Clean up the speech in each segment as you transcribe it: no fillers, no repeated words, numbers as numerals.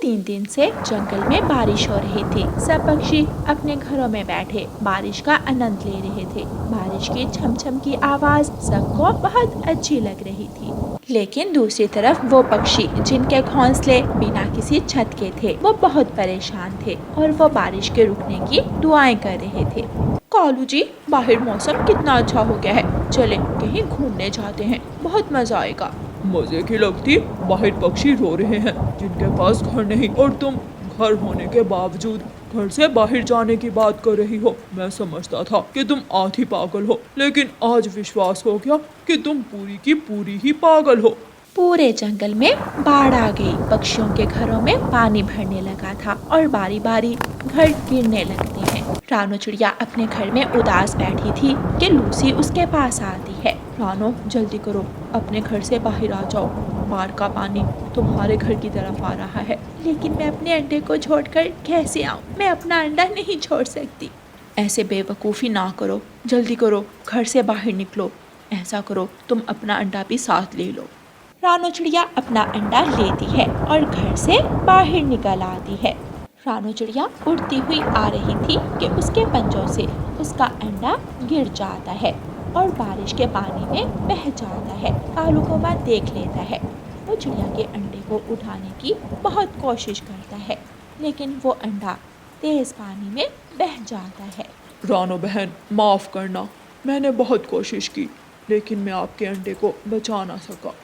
3 दिन से जंगल में बारिश हो रही थी। सब पक्षी अपने घरों में बैठे बारिश का आनंद ले रहे थे। बारिश की छमछम की आवाज सबको बहुत अच्छी लग रही थी। लेकिन दूसरी तरफ वो पक्षी जिनके घोंसले बिना किसी छत के थे, वो बहुत परेशान थे और वो बारिश के रुकने की दुआएं कर रहे थे। कालू जी, बाहर मौसम कितना अच्छा हो गया है, चले कहीं घूमने जाते हैं, बहुत मजा आएगा। मजे की लगती बाहर पक्षी रो रहे हैं जिनके पास घर नहीं, और तुम घर होने के बावजूद घर से बाहर जाने की बात कर रही हो। मैं समझता था कि तुम आधी पागल हो, लेकिन आज विश्वास हो गया कि तुम पूरी की पूरी ही पागल हो। पूरे जंगल में बाढ़ आ गई। पक्षियों के घरों में पानी भरने लगा था और बारी बारी घर गिरने लगते हैं। रानो चिड़िया अपने घर में उदास बैठी थी कि लूसी उसके पास आती है। रानो, जल्दी करो, अपने घर से बाहर आ जाओ, बाढ़ का पानी तुम्हारे घर की तरफ आ रहा है। लेकिन मैं अपने अंडे को छोड़कर कैसे आऊँ? मैं अपना अंडा नहीं छोड़ सकती। ऐसे बेवकूफ़ी ना करो, जल्दी करो, घर से बाहर निकलो। ऐसा करो, तुम अपना अंडा भी साथ ले लो। रानो चिड़िया अपना अंडा लेती है और घर से बाहर निकल आती है। रानो चिड़िया उड़ती हुई आ रही थी कि उसके पंजों से उसका अंडा गिर जाता है और बारिश के पानी में बह जाता है। कालू कौवा देख लेता है। वो चिड़िया के अंडे को उठाने की बहुत कोशिश करता है, लेकिन वो अंडा तेज पानी में बह जाता है। रानो बहन, माफ करना, मैंने बहुत कोशिश की, लेकिन मैं आपके अंडे को बचा ना सका।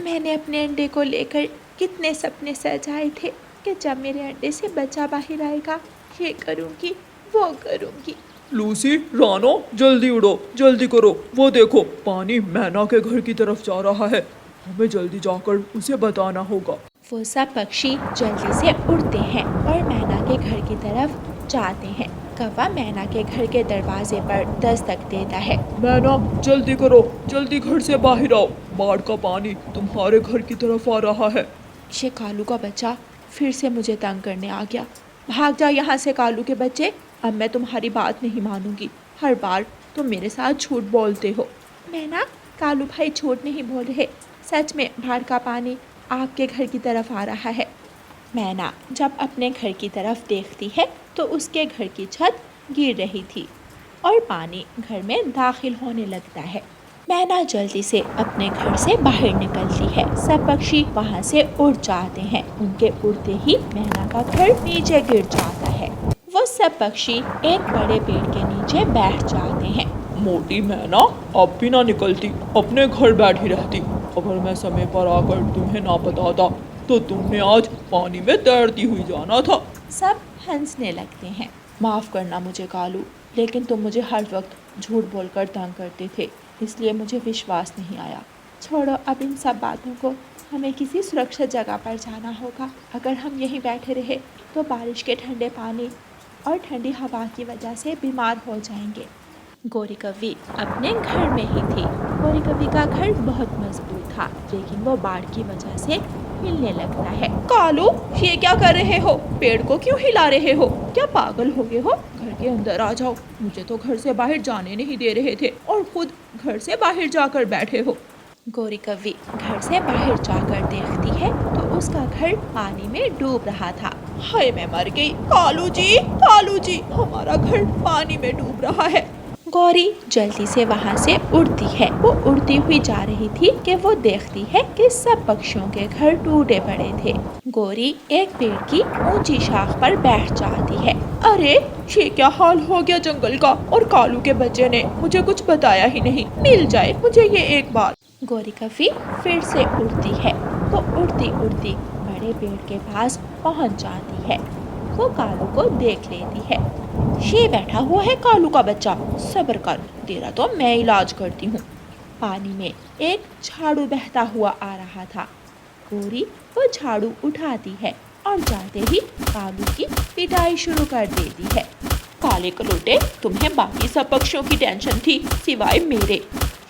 मैंने अपने अंडे को लेकर कितने सपने सजाए थे कि जब मेरे अंडे से बच्चा बाहर आएगा, ये करूँगी, वो करूँगी। लूसी, रानो, जल्दी उड़ो, जल्दी करो, वो देखो पानी मैना के घर की तरफ जा रहा है। हमें जल्दी जाकर उसे बताना होगा। वो सब पक्षी जल्दी से उड़ते हैं और मैना के घर की तरफ जाते हैं। कौवा मैना के घर के दरवाजे पर दस्तक देता है। मैना, जल्दी करो, जल्दी घर से बाहर आओ, बाढ़ का पानी तुम्हारे घर की तरफ आ रहा है। ये कालू का बच्चा फिर से मुझे तंग करने आ गया। भाग जा यहाँ से कालू के बच्चे, अब मैं तुम्हारी बात नहीं मानूंगी। हर बार तुम मेरे साथ झूठ बोलते हो। मैना, कालू भाई झूठ नहीं बोल रहे, सच में बाढ़ का पानी आपके घर की तरफ आ रहा है। मैना जब अपने घर की तरफ देखती है तो उसके घर की छत गिर रही थी और पानी घर में दाखिल होने लगता है। मैना जल्दी से अपने घर से बाहर निकलती है। सब पक्षी वहाँ से उड़ जाते हैं। उनके उड़ते ही मैना का घर नीचे गिर जाता है। वो सब पक्षी एक बड़े पेड़ के नीचे बैठ जाते हैं। मोटी मैना, अब भी ना निकलती, अपने घर बैठी रहती। अगर मैं समय पर आकर तुम्हें ना बताता तो तुमने आज पानी में तैरती हुई जाना था। सब हंसने लगते हैं। माफ़ करना मुझे कालू, लेकिन तुम मुझे हर वक्त झूठ बोलकर तंग करते थे, इसलिए मुझे विश्वास नहीं आया। छोड़ो अब इन सब बातों को, हमें किसी सुरक्षित जगह पर जाना होगा। अगर हम यहीं बैठे रहे तो बारिश के ठंडे पानी और ठंडी हवा की वजह से बीमार हो जाएंगे। गोरी कौवी अपने घर में ही थी। गोरी कौवी का घर बहुत मजबूत था, लेकिन वो बाढ़ की वजह से हिलने लगता है। कालू, ये क्या कर रहे हो? पेड़ को क्यों हिला रहे हो? क्या पागल हो गए हो? घर के अंदर आ जाओ। मुझे तो घर से बाहर जाने नहीं दे रहे थे और खुद घर से बाहर जाकर बैठे हो। गोरी कौवी घर से बाहर जाकर देखती है तो उसका घर पानी में डूब रहा था। हाय, मैं मर गई। कालू जी, हमारा घर पानी में डूब रहा है। गौरी जल्दी से वहाँ से उड़ती है। वो उड़ती हुई जा रही थी कि वो देखती है कि सब पक्षियों के घर टूटे पड़े थे। गौरी एक पेड़ की ऊंची शाख पर बैठ जाती है। अरे, ये क्या हाल हो गया जंगल का? और कालू के बच्चे ने मुझे कुछ बताया ही नहीं। मिल जाए मुझे ये एक बार। गौरी कौवी फिर से उड़ती है। वो उड़ती उड़ती बड़े पेड़ के पास पहुँच जाती है। वो कालू को देख लेती है। ये बैठा हुआ है कालू का बच्चा, सब्र कर, तेरा तो मैं इलाज करती हूँ। पानी में एक झाड़ू बहता हुआ आ रहा था। गौरी वो झाड़ू उठाती है और जाते ही कालू की पिटाई शुरू कर देती है। काले कलोटे, तुम्हें बाकी सब पक्षियों की टेंशन थी सिवाय मेरे।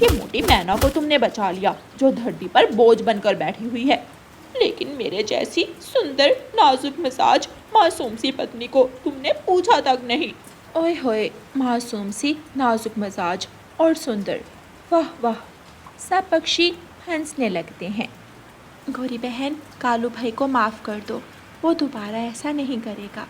ये मोटी मैना को तुमने बचा लिया जो धरती पर बोझ बनकर बैठी हुई है, लेकिन मेरे जैसी सुंदर नाजुक मिजाज मासूम सी पत्नी को तुमने पूछा तक नहीं। ओए होए, मासूम सी नाजुक मिजाज और सुंदर, वाह वाह। सब पक्षी हंसने लगते हैं। गौरी बहन, कालू भाई को माफ़ कर दो, वो दोबारा ऐसा नहीं करेगा।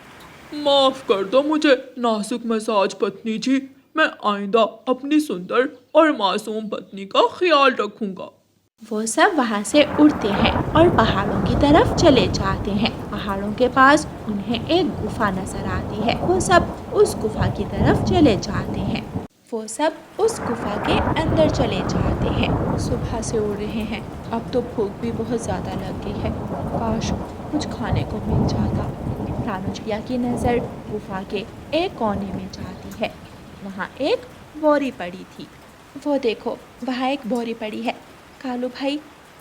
माफ कर दो मुझे नाजुक मिजाज पत्नी जी। मैं आइंदा अपनी सुंदर और मासूम पत्नी का ख्याल रखूंगा। वो सब वहाँ से उड़ते हैं और पहाड़ों की तरफ चले जाते हैं। पहाड़ों के पास उन्हें एक गुफा नजर आती है। वो सब उस गुफा की तरफ चले जाते हैं। वो सब उस गुफा के अंदर चले जाते हैं। सुबह से उड़ रहे हैं, अब तो भूख भी बहुत ज़्यादा लग गई है। काश कुछ खाने को मिल जाता। रानू चिड़िया की नज़र गुफा के एक कोने में जाती है। वहाँ एक बोरी पड़ी थी। वो देखो, वहाँ एक बोरी पड़ी है। कालू भाई,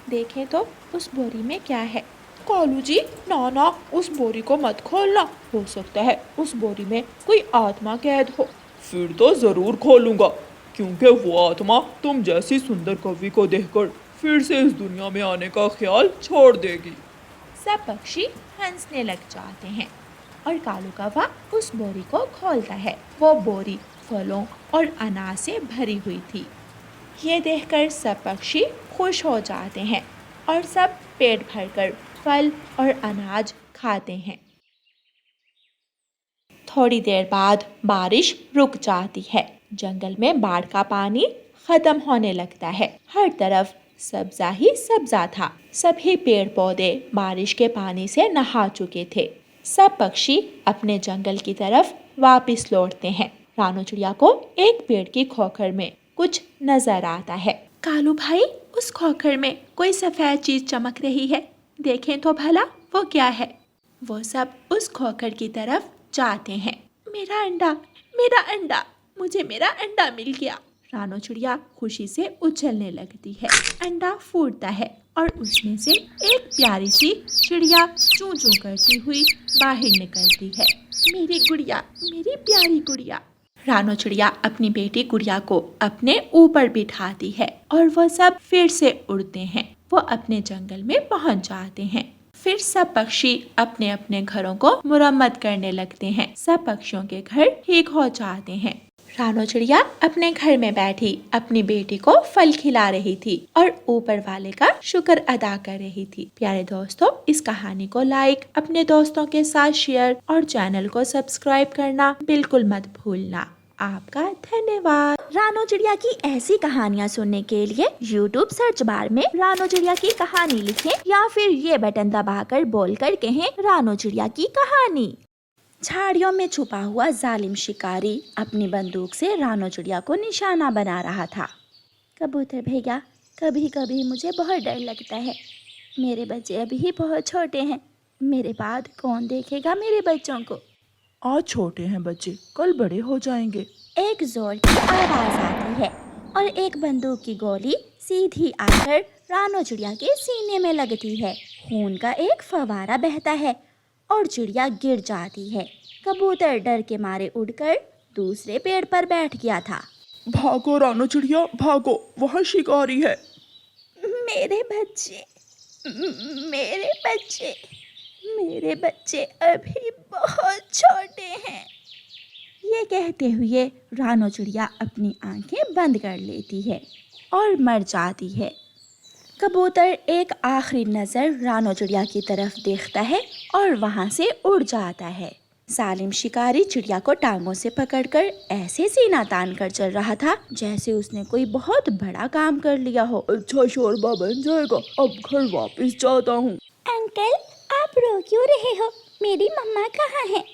देखें तो उस बोरी में क्या है। कालू जी, ना ना, उस बोरी को मत खोलना। हो सकता है उस बोरी में कोई आत्मा कैद हो। फिर तो जरूर खोलूंगा, क्योंकि वो आत्मा तुम जैसी सुंदर कवि को देखकर फिर से इस दुनिया में आने का ख्याल छोड़ देगी। सब पक्षी हंसने लग जाते हैं और कालू कौवा उस बोरी को खोलता है। वो बोरी फलों और अनाज से भरी हुई थी। ये देखकर सब पक्षी खुश हो जाते हैं और सब पेट भरकर फल और अनाज खाते हैं। थोड़ी देर बाद बारिश रुक जाती है। जंगल में बाढ़ का पानी खत्म होने लगता है। हर तरफ सब्जा ही सब्जा था। सभी पेड़ पौधे बारिश के पानी से नहा चुके थे। सब पक्षी अपने जंगल की तरफ वापस लौटते हैं। रानू चिड़िया को एक पेड़ की खोखर में कुछ नजर आता है। कालू भाई, उस खोखर में कोई सफेद चीज चमक रही है। देखें तो भला वो क्या है। वो सब उस खोखर की तरफ जाते हैं। मेरा अंडा, मेरा अंडा, मुझे मेरा अंडा मिल गया। रानू चिड़िया खुशी से उछलने लगती है। अंडा फूटता है और उसमें से एक प्यारी सी चिड़िया चूं चूं करती हुई बाहर निकलती है। मेरी गुड़िया, मेरी प्यारी गुड़िया। रानू चिड़िया अपनी बेटी गुड़िया को अपने ऊपर बिठाती है और वो सब फिर से उड़ते हैं। वो अपने जंगल में पहुंच जाते हैं। फिर सब पक्षी अपने अपने घरों को मुरम्मत करने लगते हैं। सब पक्षियों के घर ठीक हो जाते हैं। रानू चिड़िया अपने घर में बैठी अपनी बेटी को फल खिला रही थी और ऊपर वाले का शुक्र अदा कर रही थी। प्यारे दोस्तों, इस कहानी को लाइक, अपने दोस्तों के साथ शेयर और चैनल को सब्सक्राइब करना बिल्कुल मत भूलना। आपका धन्यवाद। रानू चिड़िया की ऐसी कहानियाँ सुनने के लिए YouTube सर्च बार में रानू चिड़िया की कहानी लिखें या फिर ये बटन दबाकर बोलकर कहें रानू चिड़िया की कहानी। झाड़ियों में छुपा हुआ जालिम शिकारी अपनी बंदूक से रानू चिड़िया को निशाना बना रहा था। कबूतर भैया, कभी कभी मुझे बहुत डर लगता है। मेरे बच्चे अभी बहुत छोटे हैं। मेरे बाद कौन देखेगा मेरे बच्चों को। आज छोटे हैं बच्चे, कल बड़े हो जाएंगे। एक जोर की आवाज आती है और एक बंदूक की गोली सीधी आकर रानू चिड़िया के सीने में लगती है। खून का एक फवारा बहता है और चिड़िया गिर जाती है। कबूतर डर के मारे उड़कर दूसरे पेड़ पर बैठ गया था। भागो रानू चिड़िया, भागो, वहाँ शिकारी है। मेरे बच्चे, मेरे बच्चे, मेरे बच्चे अभी बहुत छोटे हैं। ये कहते हुए रानू चिड़िया अपनी आंखें बंद कर लेती है और मर जाती है। कबूतर एक आखिरी नज़र रानू चिड़िया की तरफ देखता है और वहाँ से उड़ जाता है। जालिम शिकारी चिड़िया को टांगों से पकड़कर ऐसे सीना तान कर चल रहा था जैसे उसने कोई बहुत बड़ा काम कर लिया हो। अच्छा शोरबा बन जाएगा, अब घर वापस जाता हूँ। अंकल, आप रो क्यों रहे हो? मेरी मम्मा कहाँ है?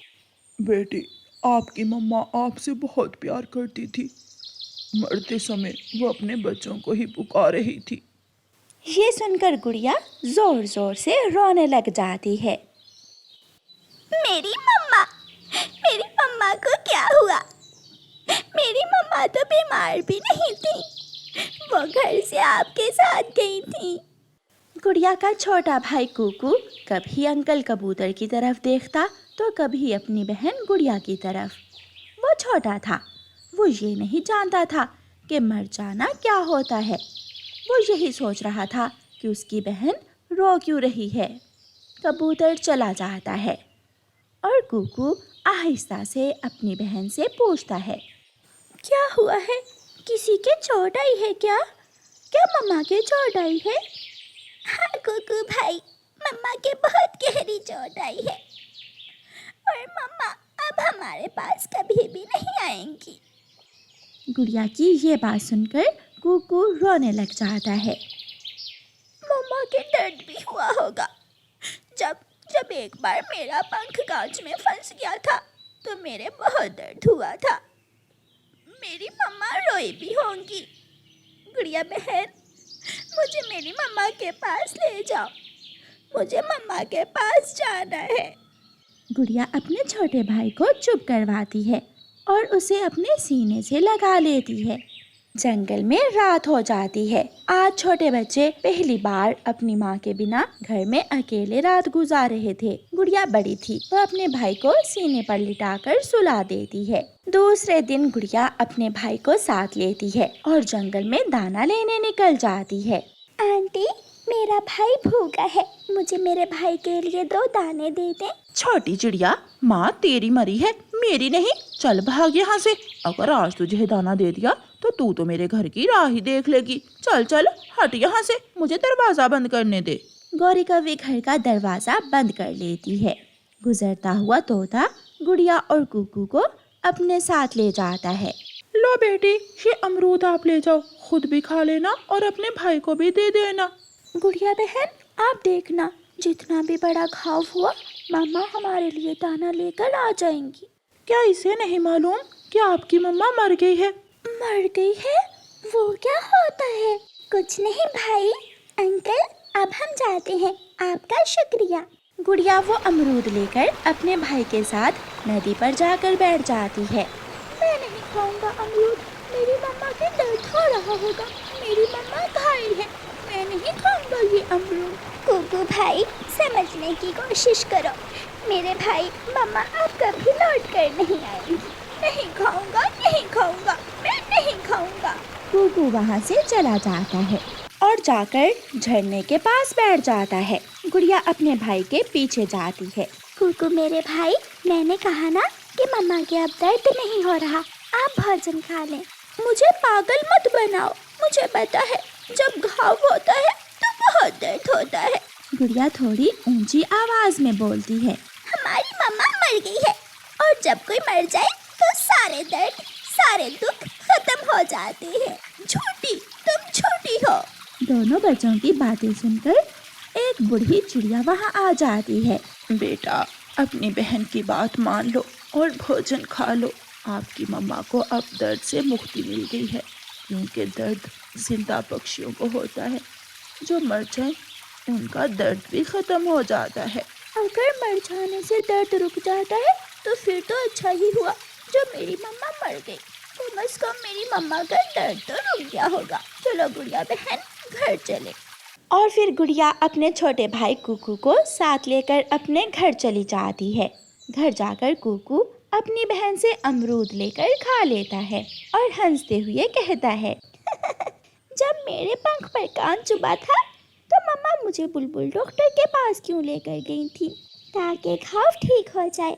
बेटी, आपकी मम्मा आपसे बहुत प्यार करती थी। मरते समय वो अपने बच्चों को ही पुकार रही थी। ये सुनकर गुड़िया जोर जोर से रोने लग जाती है। मेरी मम्मा को क्या हुआ? मेरी मम्मा तो बीमार भी नहीं थी, वो घर से आपके साथ गई थी। गुड़िया का छोटा भाई कुकू कभी अंकल कबूतर की तरफ देखता तो कभी अपनी बहन गुड़िया की तरफ। वो छोटा था, वो ये नहीं जानता था कि मर जाना क्या होता है। वो यही सोच रहा था कि उसकी बहन रो क्यों रही है। कबूतर चला जाता है और कुकू आहिस्ता से अपनी बहन से पूछता है, क्या हुआ है? किसी के चोट आई है क्या? क्या मम्मा के चोट आई है? हाँ कुकू भाई, मम्मा के बहुत गहरी चोट आई है और मम्मा अब हमारे पास कभी भी नहीं आएंगी। गुड़िया की ये बात सुनकर कुकू रोने लग जाता है। मम्मा के दर्द भी हुआ होगा। जब एक बार मेरा पंख कांच में फंस गया था तो मेरे बहुत दर्द हुआ था। मेरी मम्मा रोई भी होंगी। गुड़िया बहन, मुझे मेरी मम्मा के पास ले जाओ। मुझे मम्मा के पास जाना है। गुड़िया अपने छोटे भाई को चुप करवाती है और उसे अपने सीने से लगा लेती है। जंगल में रात हो जाती है। आज छोटे बच्चे पहली बार अपनी माँ के बिना घर में अकेले रात गुजार रहे थे। गुड़िया बड़ी थी, वह अपने भाई को सीने पर लिटाकर सुला देती है। दूसरे दिन गुड़िया अपने भाई को साथ लेती है और जंगल में दाना लेने निकल जाती है। आंटी, मेरा भाई भूखा है, मुझे मेरे भाई के लिए 2 दाने दे दें। छोटी चिड़िया, माँ तेरी मरी है, मेरी नहीं। चल भाग यहाँ से। अगर आज तुझे दाना दे दिया तो तू तो मेरे घर की राह ही देख लेगी। चल चल हट यहाँ से, मुझे दरवाजा बंद करने दे। गौरी कौवी घर का दरवाजा बंद कर लेती है। गुजरता हुआ तोता गुड़िया और कुकू को अपने साथ ले जाता है। लो बेटी, ये अमरूद आप ले जाओ, खुद भी खा लेना और अपने भाई को भी दे देना। गुड़िया बहन, आप देखना, जितना भी बड़ा घाव हुआ मम्मा हमारे लिए दाना लेकर आ जाएंगी। क्या इसे नहीं मालूम कि आपकी मम्मा मर गई है? मर गई है? वो क्या होता है? कुछ नहीं भाई। अंकल, अब हम जाते हैं, आपका शुक्रिया। गुड़िया वो अमरूद लेकर अपने भाई के साथ नदी पर जाकर बैठ जाती है। मैं नहीं खाऊंगा अमरूद, मेरी मम्मा के दर्द हो रहा होगा, मेरी मम्मा घायल है, मैं नहीं खाऊंगा ये अमरूद। कुकू भाई, समझने की कोशिश करो, मेरे भाई मम्मा अब कभी लौट कर नहीं आएंगी। नहीं खाऊंगा, नहीं खाऊंगा, मैं नहीं खाऊंगा। कुकू वहाँ से चला जाता है और जाकर झरने के पास बैठ जाता है। गुड़िया अपने भाई के पीछे जाती है। कुकू मेरे भाई, मैंने कहा ना कि मम्मा के अब दर्द नहीं हो रहा, आप भोजन खा लें। मुझे पागल मत बनाओ, मुझे पता है जब घाव होता है तो बहुत दर्द होता है। गुड़िया थोड़ी ऊंची आवाज में बोलती है। हमारी मम्मा मर गई है और जब कोई मर जाए तो सारे दर्द, सारे दुख खत्म हो जाते हैं। झूठी, तुम झूठी हो। दोनों बच्चों की बातें सुनकर एक बूढ़ी चिड़िया वहाँ आ जाती है। बेटा, अपनी बहन की बात मान लो और भोजन खा लो। आपकी मम्मा को अब दर्द से मुक्ति मिल गई है, क्योंकि दर्द जिंदा पक्षियों को होता है, जो मर जाए उनका दर्द भी खत्म हो जाता है। अगर मर जाने से दर्द रुक जाता है तो फिर तो अच्छा ही हुआ जो मेरी मम्मा मर गई। कम से कम मेरी मम्मा का दर्द तो रुक गया होगा। चलो गुड़िया बहन, घर चले। और फिर गुड़िया अपने छोटे भाई कुकू को साथ लेकर अपने घर चली जाती है। घर जाकर कुकू अपनी बहन से अमरूद लेकर खा लेता है और हंसते हुए कहता है जब मेरे पंख पर कान चुभा था तो मम्मा मुझे बुलबुल डॉक्टर के पास क्यों लेकर गई थी, ताकि घाव ठीक हो जाए।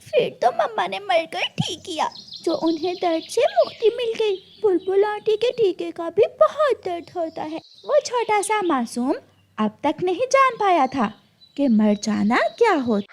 फिर तो मम्मा ने मरकर ठीक किया, जो उन्हें दर्द से मुक्ति मिल गई। बुलबुल आंटी के टीके का भी बहुत दर्द होता है। वो छोटा सा मासूम अब तक नहीं जान पाया था कि मर जाना क्या होता।